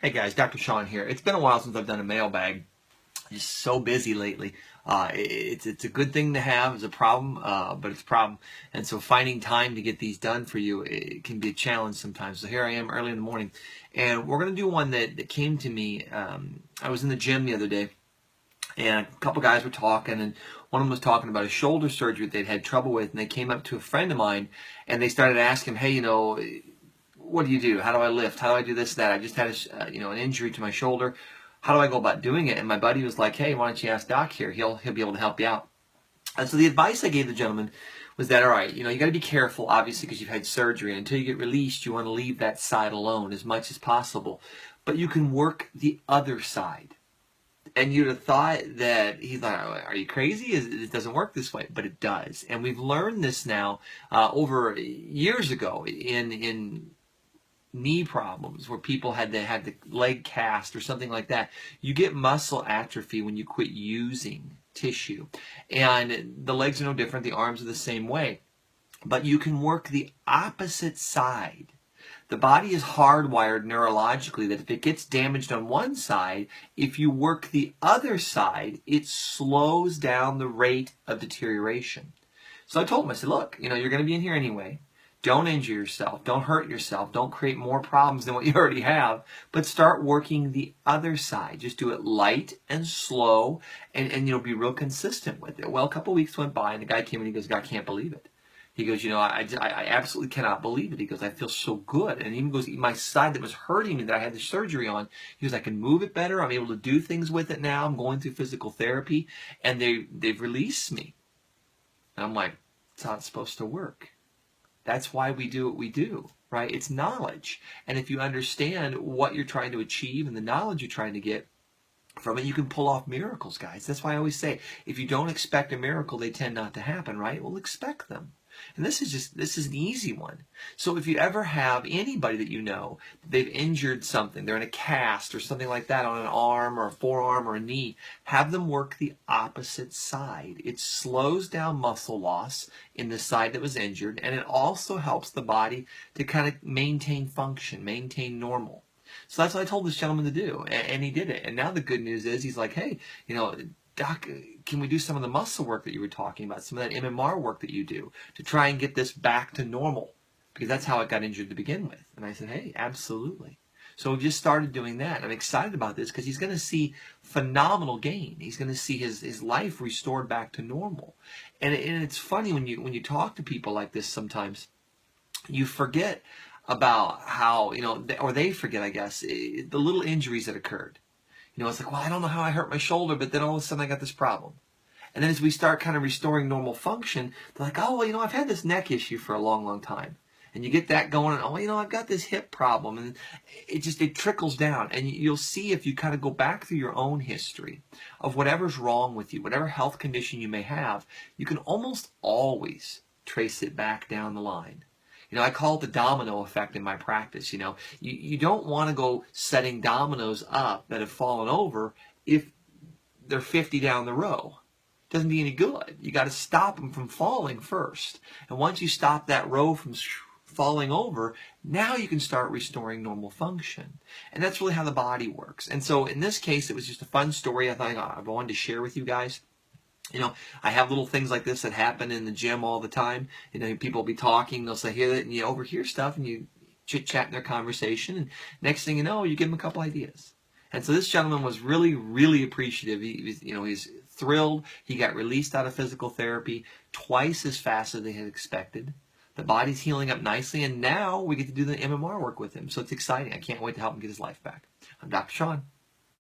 Hey guys, Dr. Sean here. It's been a while since I've done a mailbag. Just so busy lately. It's a good thing to have. It's a problem, but it's a problem. And so finding time to get these done for you, it can be a challenge sometimes. So here I am early in the morning, and we're going to do one that came to me. I was in the gym the other day, and a couple guys were talking, and one of them was talking about a shoulder surgery that they'd had trouble with, and they came up to a friend of mine, and they started asking him, hey, what do you do? How do I lift? How do I do this, that? I just had an injury to my shoulder. How do I go about doing it? And my buddy was like, hey, why don't you ask Doc here? He'll be able to help you out. And so the advice I gave the gentleman was that, all right, you got to be careful, obviously, because you've had surgery. And until you get released, you want to leave that side alone as much as possible. But you can work the other side. And you'd have thought that he's like, are you crazy? It doesn't work this way, but it does. And we've learned this now over years ago in knee problems where people had the leg cast or something like that. You get muscle atrophy when you quit using tissue. And the legs are no different. The arms are the same way. But you can work the opposite side. The body is hardwired neurologically that if it gets damaged on one side, if you work the other side, it slows down the rate of deterioration. So I told him, I said, look, you're going to be in here anyway. Don't injure yourself. Don't hurt yourself. Don't create more problems than what you already have. But start working the other side. Just do it light and slow and be real consistent with it. Well, a couple weeks went by and the guy came in and he goes, God, I can't believe it. He goes, I absolutely cannot believe it. He goes, I feel so good. And he even goes, my side that was hurting me that I had the surgery on, he goes, I can move it better. I'm able to do things with it now. I'm going through physical therapy and they've released me. And I'm like, that's how it's supposed to work. That's why we do what we do, right? It's knowledge. And if you understand what you're trying to achieve and the knowledge you're trying to get from it, you can pull off miracles, guys. That's why I always say, if you don't expect a miracle, they tend not to happen, right? Well, expect them. And this is an easy one. So if you ever have anybody that they've injured something, they're in a cast or something like that on an arm or a forearm or a knee, have them work the opposite side. It slows down muscle loss in the side that was injured, and it also helps the body to kind of maintain function, maintain normal. So that's what I told this gentleman to do, and he did it. And now the good news is he's like, hey, Doc, can we do some of the muscle work that you were talking about, some of that MMR work that you do to try and get this back to normal? Because that's how it got injured to begin with. And I said, hey, absolutely. So we've just started doing that. I'm excited about this because he's going to see phenomenal gain. He's going to see his life restored back to normal. And it's funny when you talk to people like this sometimes, you forget about how, or they forget, I guess, the little injuries that occurred. It's like, well, I don't know how I hurt my shoulder, but then all of a sudden I got this problem. And then as we start kind of restoring normal function, they're like, oh, well, I've had this neck issue for a long, long time. And you get that going, and oh, I've got this hip problem. And it trickles down. And you'll see if you kind of go back through your own history of whatever's wrong with you, whatever health condition you may have, you can almost always trace it back down the line. I call it the domino effect in my practice. You don't want to go setting dominoes up that have fallen over if they're 50 down the row. It doesn't do any good. You got to stop them from falling first. And once you stop that row from falling over, now you can start restoring normal function. And that's really how the body works. And so in this case, it was just a fun story I thought I wanted to share with you guys. I have little things like this that happen in the gym all the time. People will be talking, they'll say, here, and you overhear stuff, and you chit-chat in their conversation, and next thing you know, you give them a couple ideas. And so this gentleman was really, really appreciative. He's thrilled. He got released out of physical therapy twice as fast as they had expected. The body's healing up nicely, and now we get to do the MMR work with him. So it's exciting. I can't wait to help him get his life back. I'm Dr. Sean.